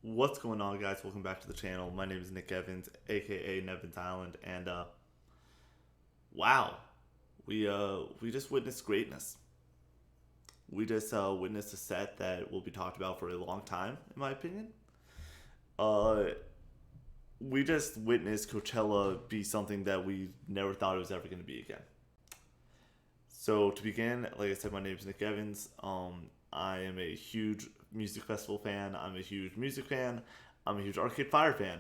What's going on, guys? Welcome back to the channel. My name is Nick Evans, aka Nevins Island, and wow, we just witnessed greatness. We just witnessed a set that will be talked about for a long time, in my opinion. Uh, we just witnessed Coachella be something that we never thought it was ever going to be again. So to begin, like I said, my name is Nick Evans. I am a huge music festival fan. I'm a huge music fan. I'm a huge Arcade Fire fan.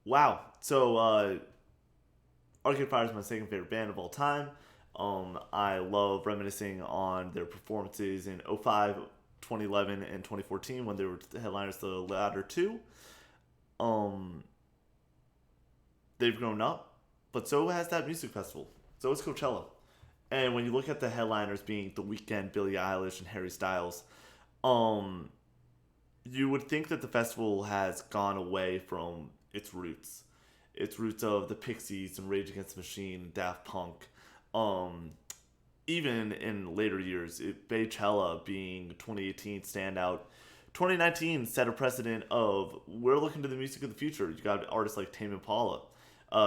Wow. So Arcade Fire is my second favorite band of all time. I love reminiscing on their performances in '05, 2011, and 2014 when they were the headliners to the latter two. Um, they've grown up, but so has that music festival. So is Coachella. And when you look at the headliners being The Weeknd, Billie Eilish, and Harry Styles, um, you would think that the festival has gone away from its roots. Its roots of the Pixies and Rage Against the Machine and Daft Punk. Um, Even in later years, Coachella being 2018 standout. 2019 set a precedent of we're looking to the music of the future. You got artists like Tame Impala,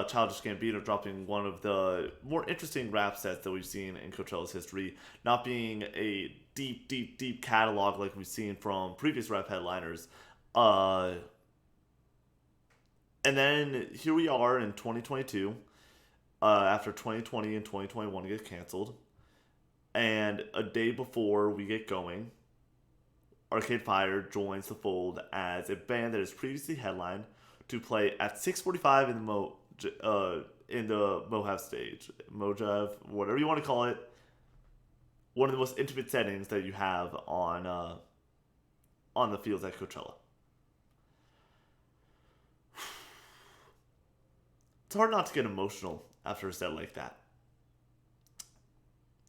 Childish Gambino dropping one of the more interesting rap sets that we've seen in Coachella's history, not being a deep catalog like we've seen from previous rap headliners. Uh, and then here we are in 2022, after 2020 and 2021 get canceled, and a day before we get going, Arcade Fire joins the fold as a band that is previously headlined to play at 6:45 in the Mojave stage, Mojave, whatever you want to call it. One of the most intimate settings that you have on the fields at Coachella. It's hard not to get emotional after a set like that.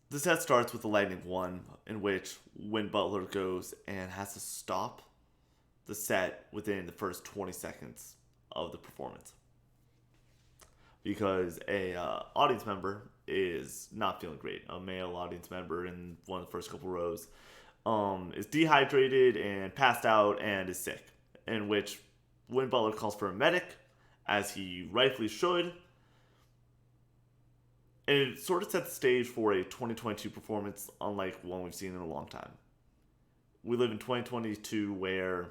The set starts with the Lightning One, in which Win Butler goes and has to stop the set within the first 20 seconds of the performance because a audience member is not feeling great. A male audience member in one of the first couple rows is dehydrated and passed out and is sick, in which Win Butler calls for a medic, as he rightfully should. And it sort of sets the stage for a 2022 performance unlike one we've seen in a long time. We live in 2022 where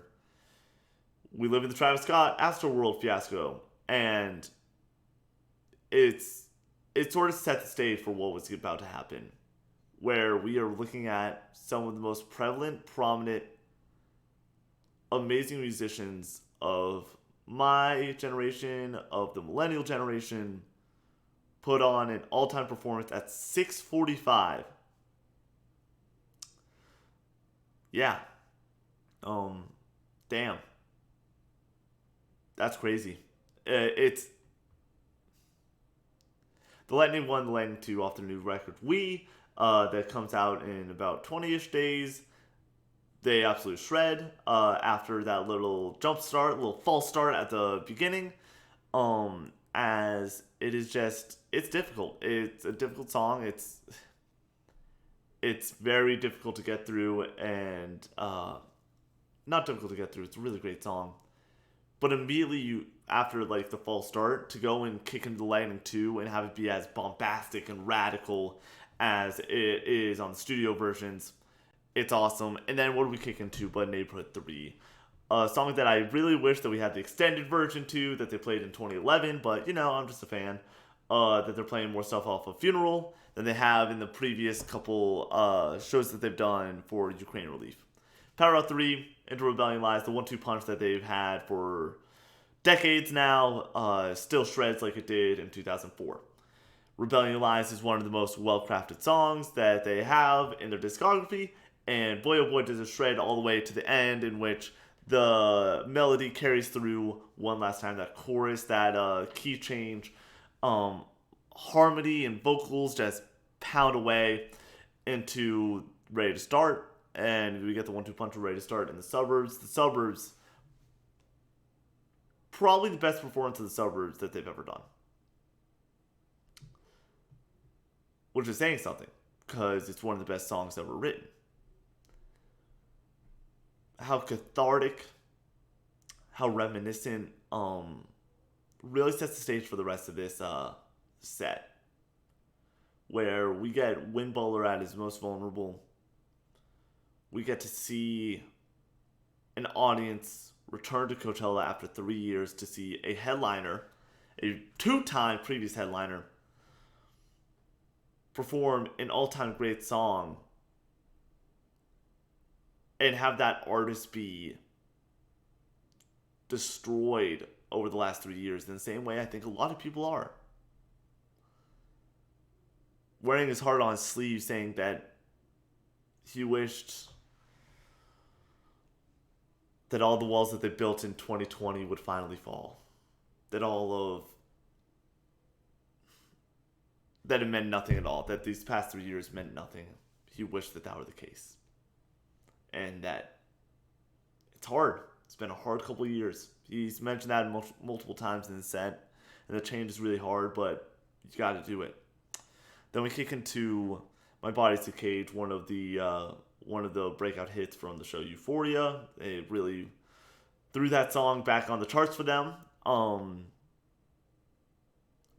we live in the Travis Scott Astroworld fiasco, and it sort of set the stage for what was about to happen, where we are looking at some of the most prevalent, prominent, amazing musicians of my generation, of the millennial generation, put on an all-time performance at 6:45. Yeah. Damn. That's crazy. It's the Lightning 1, the Lightning 2 off their new record that comes out in about 20-ish days. They absolutely shred after that little jump start, little false start at the beginning. As it is just, it's difficult. It's a difficult song. It's very difficult to get through, and not difficult to get through. It's a really great song, but immediately you after like the false start to go and kick into the Lightning 2 and have it be as bombastic and radical as it is on the studio versions. It's awesome. And then what do we kick into but Neighborhood 3? A song that I really wish that we had the extended version to, that they played in 2011, but I'm just a fan. That they're playing more stuff off of Funeral than they have in the previous couple shows that they've done for Ukraine relief. Power Out 3, Into Rebellion Lies, the 1-2 punch that they've had for decades now, still shreds like it did in 2004. Rebellion Lies is one of the most well-crafted songs that they have in their discography, and boy oh boy does it shred all the way to the end, in which the melody carries through one last time. That chorus, that key change, harmony and vocals just pound away into Ready to Start, and we get the 1-2 punch of Ready to Start in the Suburbs. The Suburbs, probably the best performance of the Suburbs that they've ever done, which is saying something because it's one of the best songs ever written. how cathartic, how reminiscent, really sets the stage for the rest of this set, where we get Win Butler at his most vulnerable. We get to see an audience return to Coachella after 3 years to see a headliner, a two-time previous headliner, perform an all-time great song and have that artist be destroyed over the last 3 years in the same way I think a lot of people are. Wearing his heart on his sleeve, saying that he wished that all the walls that they built in 2020 would finally fall. That that it meant nothing at all. That these past 3 years meant nothing. He wished that were the case. And that it's hard. It's been a hard couple of years. He's mentioned that multiple times in the set. And the change is really hard, but you got to do it. Then we kick into My Body's a Cage, one of the breakout hits from the show Euphoria. They really threw that song back on the charts for them.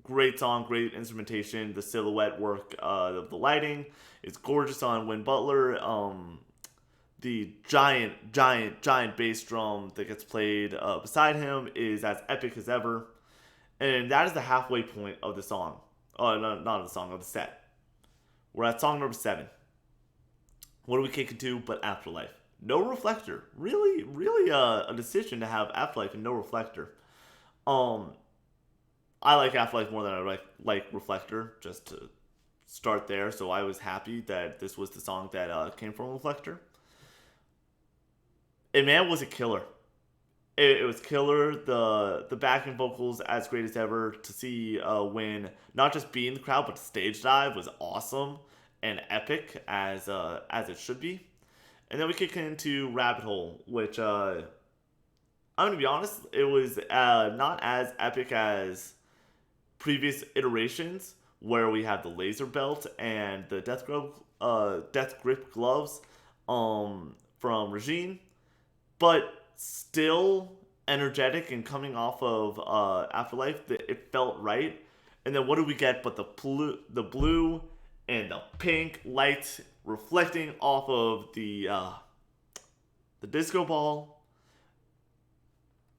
Great song, great instrumentation. The silhouette work of the lighting is gorgeous on Win Butler. The giant bass drum that gets played beside him is as epic as ever. And that is the halfway point of the song. Not of the song, of the set. We're at song number 7. What do we kick into but Afterlife? No Reflector. Really a decision to have Afterlife and no Reflector. I like Afterlife more than I like Reflector, just to start there. So I was happy that this was the song that came from Reflector. And man, was it killer. It was killer. The backing vocals as great as ever. To see Win not just be in the crowd, but the stage dive was awesome and epic as it should be. And then we kick into Rabbit Hole, which I'm gonna be honest, it was not as epic as previous iterations, where we have the laser belt and the death grip gloves from Regine, but still energetic and coming off of Afterlife. It felt right. And then what do we get but the blue and the pink lights reflecting off of the disco ball.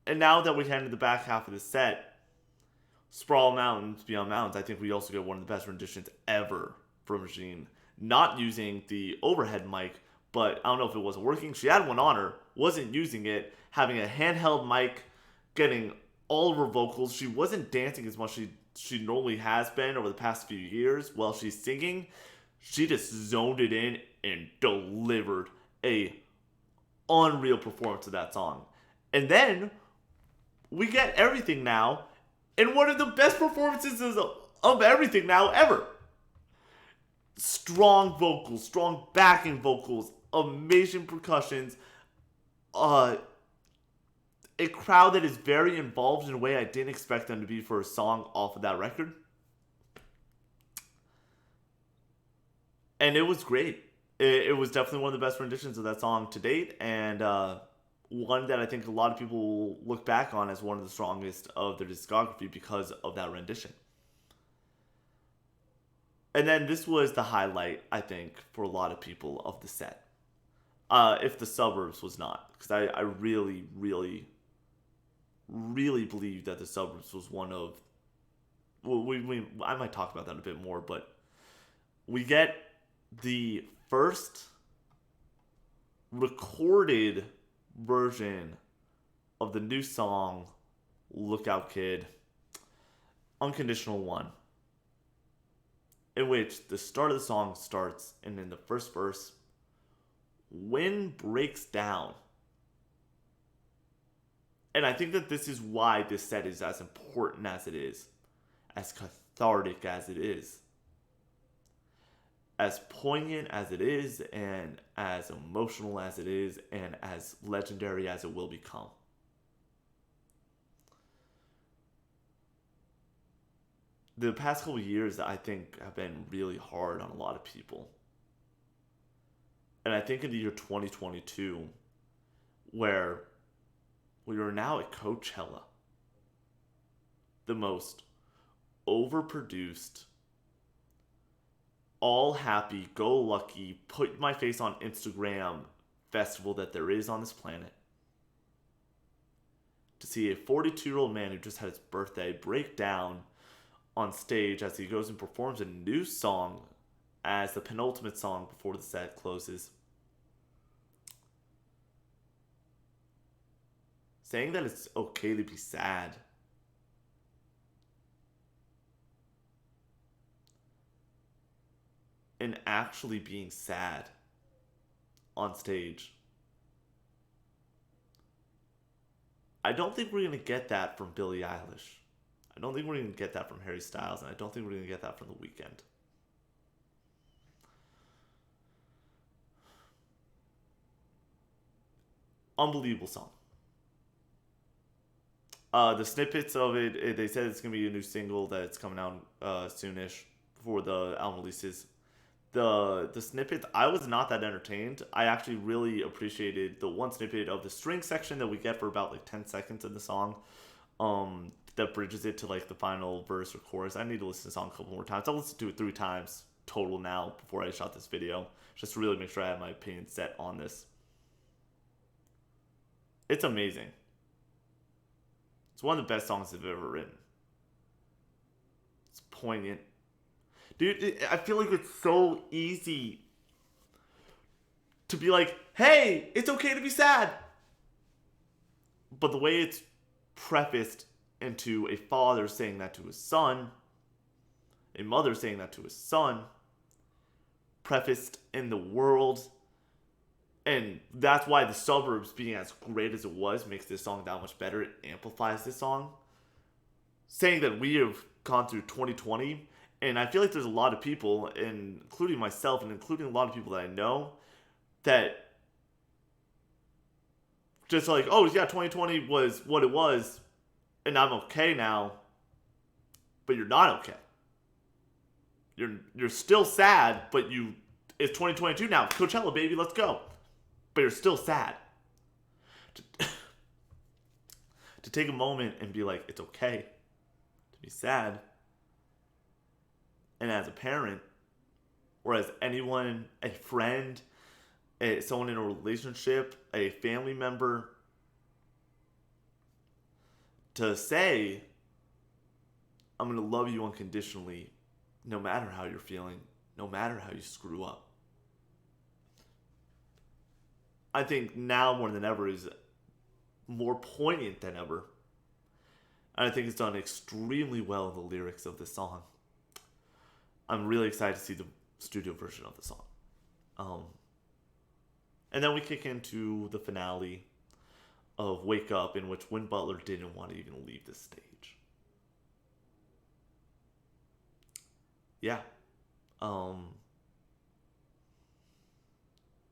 And now that we head into the back half of the set, Sprawl Mountains Beyond Mountains, I think we also get one of the best renditions ever from Regine. Not using the overhead mic, but I don't know if it wasn't working. She had one on her, wasn't using it, having a handheld mic, getting all of her vocals. She wasn't dancing as much as she normally has been over the past few years while she's singing. She just zoned it in and delivered a unreal performance of that song. And then we get Everything Now, and one of the best performances of Everything Now ever. Strong vocals, strong backing vocals, amazing percussions, a crowd that is very involved in a way I didn't expect them to be for a song off of that record. And it was great. It was definitely one of the best renditions of that song to date, and one that I think a lot of people will look back on as one of the strongest of their discography because of that rendition. And then this was the highlight, I think, for a lot of people of the set. If The Suburbs was not. Because I really believe that The Suburbs was one of... Well, I might talk about that a bit more, but we get the first recorded version of the new song Look Out Kid, Unconditional One, in which the start of the song starts, and in the first verse, Win breaks down. And I think that this is why this set is as important as it is, as cathartic as it is, as poignant as it is, and as emotional as it is, and as legendary as it will become. The past couple of years, I think, have been really hard on a lot of people. And I think in the year 2022, where we are now at Coachella, the most overproduced, all happy, go lucky, put my face on Instagram festival that there is on this planet. To see a 42-year-old man who just had his birthday break down on stage as he goes and performs a new song as the penultimate song before the set closes. Saying that it's okay to be sad. And actually being sad on stage. I don't think we're going to get that from Billie Eilish. I don't think we're going to get that from Harry Styles. And I don't think we're going to get that from The Weeknd. Unbelievable song. The snippets of it, they said it's going to be a new single that's coming out soonish before the album releases. The snippet, I was not that entertained. I actually really appreciated the one snippet of the string section that we get for about like 10 seconds in the song, that bridges it to like the final verse or chorus. I need to listen to the song a couple more times. I'll listen to it 3 times total now before I shot this video, just to really make sure I have my opinion set on this. It's amazing. It's one of the best songs I've ever written. It's poignant. Dude, I feel like it's so easy to be like, hey, it's okay to be sad. But the way it's prefaced into a father saying that to his son, a mother saying that to his son, prefaced in the world, and that's why The Suburbs being as great as it was makes this song that much better. It amplifies this song. Saying that we have gone through 2020, and I feel like there's a lot of people, including myself and including a lot of people that I know, that just like, oh yeah, 2020 was what it was, and I'm okay now. But you're not okay. You're still sad, but it's 2022 now. Coachella, baby, let's go. But you're still sad. To take a moment and be like, it's okay to be sad. And as a parent, or as anyone, a friend, someone in a relationship, a family member, to say, I'm going to love you unconditionally, no matter how you're feeling, no matter how you screw up. I think now more than ever is more poignant than ever. And I think it's done extremely well in the lyrics of this song. I'm really excited to see the studio version of the song. And then we kick into the finale of Wake Up, in which Win Butler didn't want to even leave the stage. Yeah.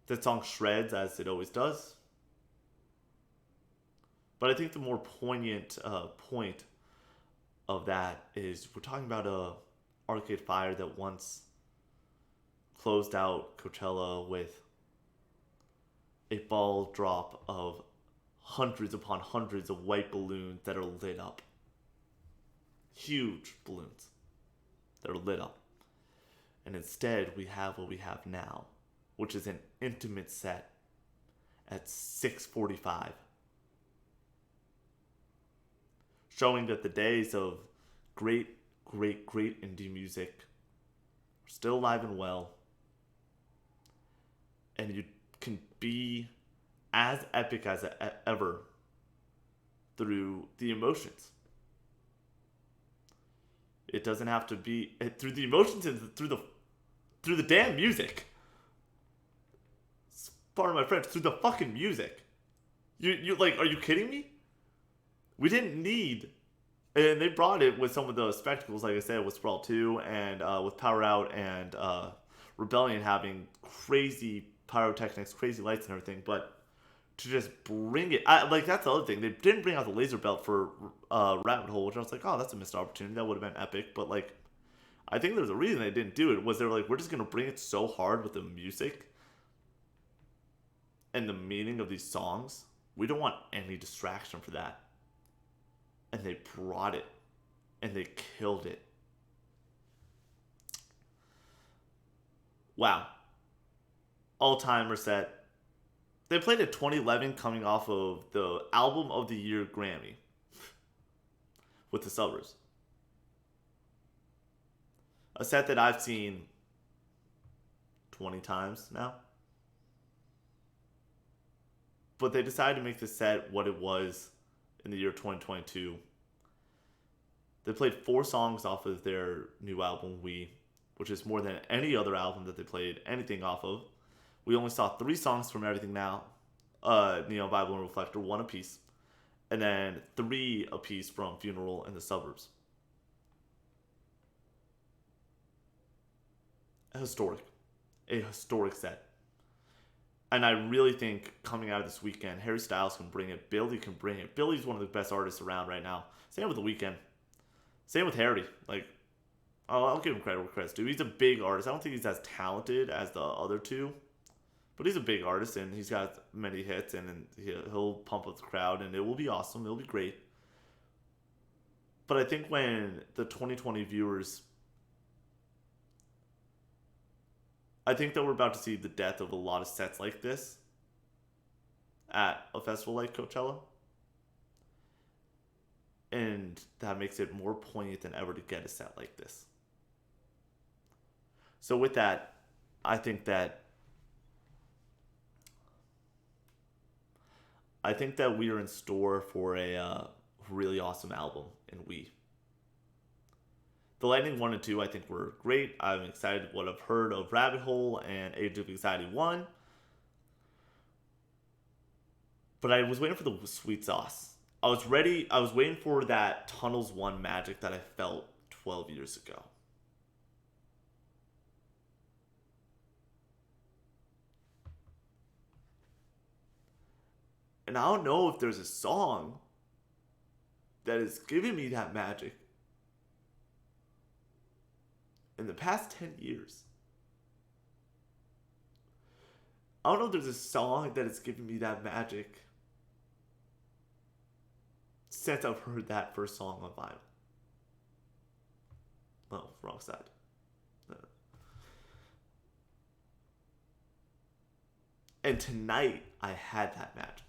That song shreds, as it always does. But I think the more poignant point of that is we're talking about a Arcade Fire that once closed out Coachella with a ball drop of hundreds upon hundreds of white balloons that are lit up. Huge balloons that are lit up. And instead, we have what we have now, which is an intimate set at 6:45. Showing that the days of great indie music are still alive and well. And you can be as epic as ever through the emotions. It doesn't have to be through the emotions and through the damn music. Pardon my French, through the fucking music. You like, are you kidding me? We didn't need, and they brought it with some of the spectacles, like I said, with Sprawl 2 and with Power Out and Rebellion having crazy pyrotechnics, crazy lights and everything, but to just bring it, like that's the other thing. They didn't bring out the laser belt for Rabbit Hole, which I was like, oh, that's a missed opportunity. That would have been epic, but like, I think there's a reason they didn't do it. Was they were like, we're just gonna bring it so hard with the music and the meaning of these songs, We don't want any distraction for that. And they brought it. And they killed it. Wow. All-timer set. They played it 2011 coming off of the Album of the Year Grammy with the Suburbs. A set that I've seen 20 times now. But they decided to make the set what it was in the year 2022. They played 4 songs off of their new album, We, which is more than any other album that they played anything off of. We only saw 3 songs from Everything Now, Neon Bible and Reflector, 1 apiece, and then 3 apiece from Funeral and the Suburbs. A historic set. And I really think coming out of this weekend, Harry Styles can bring it, Billy can bring it. Billy's one of the best artists around right now. Same with The Weeknd. Same with Harry. Like, I'll give him credit where credit's due. He's a big artist. I don't think he's as talented as the other two, but he's a big artist and he's got many hits, and he'll pump up the crowd, and it will be awesome. It'll be great. But I think when the 2020 viewers, I think that we're about to see the death of a lot of sets like this at a festival like Coachella. And that makes it more poignant than ever to get a set like this. So with that, I think that we are in store for a really awesome album in We. The Lightning 1 and 2 I think were great. I'm excited what I've heard of Rabbit Hole and Age of Anxiety 1. But I was waiting for the sweet sauce. I was waiting for that Tunnels 1 magic that I felt 12 years ago. And I don't know if there's a song that is giving me that magic in the past 10 years. I don't know if there's a song that is giving me that magic since I've heard that first song on vinyl. Oh, wrong side. And tonight, I had that magic.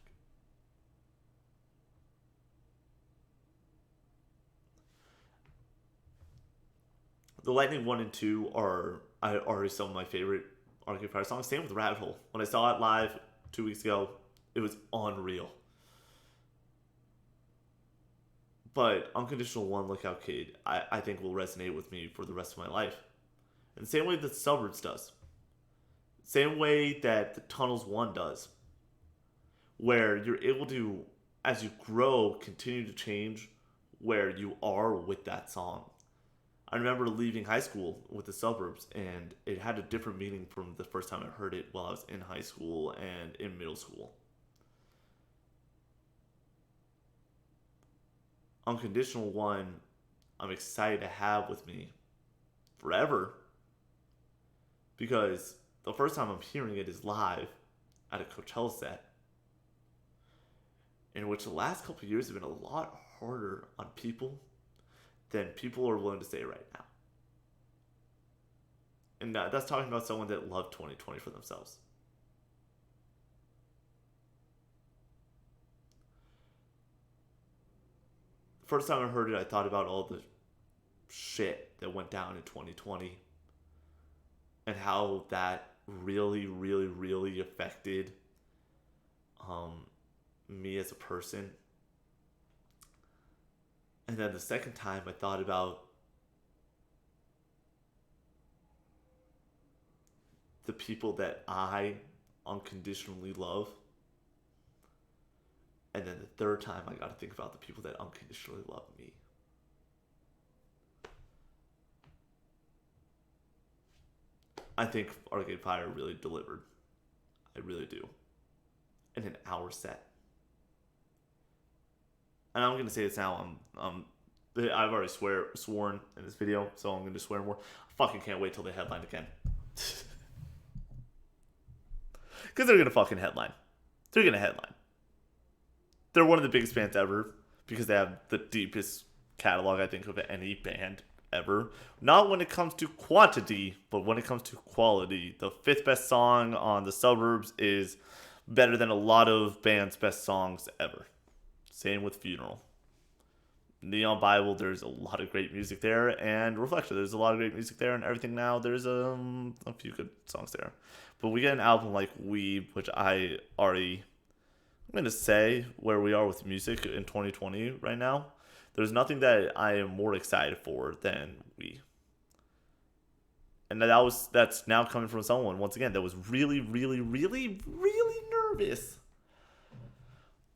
The Lightning 1 and 2 are some of my favorite Arcade Fire songs. Same with Rabbit Hole. When I saw it live 2 weeks ago, it was unreal. But Unconditional One, Look Out Kid, I think will resonate with me for the rest of my life. In the same way that Suburbs does. Same way that the Tunnels 1 does. Where you're able to, as you grow, continue to change where you are with that song. I remember leaving high school with the Suburbs, and it had a different meaning from the first time I heard it while I was in high school and in middle school. Unconditional One, I'm excited to have with me forever, because the first time I'm hearing it is live at a Coachella set, in which the last couple of years have been a lot harder on people than people are willing to say right now. And that's talking about someone that loved 2020 for themselves. The first time I heard it, I thought about all the shit that went down in 2020 and how that really, really, really affected me as a person. And then the second time I thought about the people that I unconditionally love. And then the third time I got to think about the people that unconditionally love me. I think Arcade Fire really delivered. I really do. In an hour set. And I'm going to say this now. I've already sworn in this video, so I'm going to swear more. I fucking can't wait till they headline again. Because they're going to fucking headline. They're going to headline. they're one of the biggest bands ever because they have the deepest catalog, I think, of any band ever. Not when it comes to quantity, but when it comes to quality. The fifth best song on The Suburbs is better than a lot of bands' best songs ever. Same with Funeral. Neon Bible, there's a lot of great music there, and Reflection, there's a lot of great music there, and Everything Now, there's a few good songs there. But we get an album like Weeb, which I'm going to say where we are with music in 2020 right now. There's nothing that I am more excited for than We. And that's now coming from someone, once again, that was really, really, really, really nervous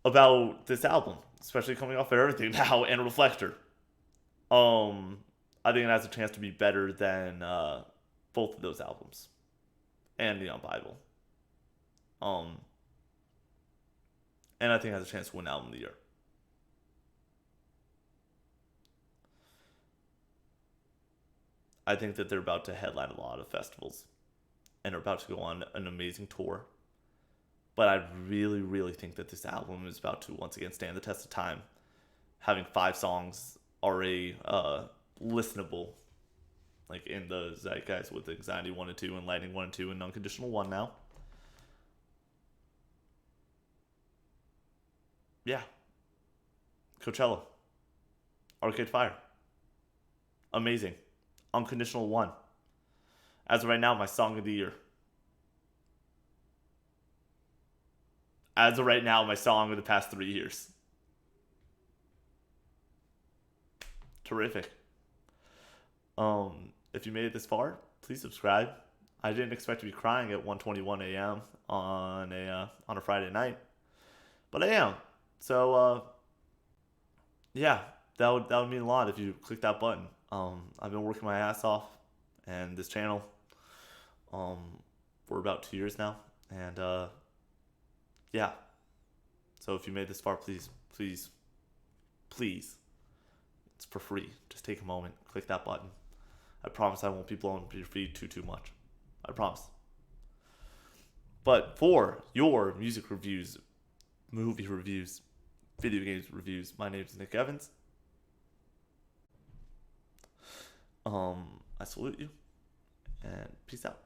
about this album, especially coming off of Everything Now and Reflector. I think it has a chance to be better than both of those albums and Neon Bible. And I think it has a chance to win Album of the Year. I think that they're about to headline a lot of festivals and are about to go on an amazing tour. But I really, really think that this album is about to once again stand the test of time. Having 5 songs already listenable, like in the zeitgeist with Anxiety 1 and 2 and Lightning 1 and 2 and Unconditional 1 now. Yeah. Coachella. Arcade Fire. Amazing. Unconditional 1. As of right now, my song of the year. As of right now, my song of the past 3 years. Terrific. If you made it this far, please subscribe. I didn't expect to be crying at 1:21 a.m. on a Friday night, but I am. So yeah, that would mean a lot if you click that button. I've been working my ass off, and this channel, for about 2 years now, and yeah. So if you made this far, please, it's for free. Just take a moment, click that button. I promise I won't be blowing your feed too much. I promise. But for your music reviews, movie reviews, video games reviews, my name is Nick Evans. I salute you, and peace out.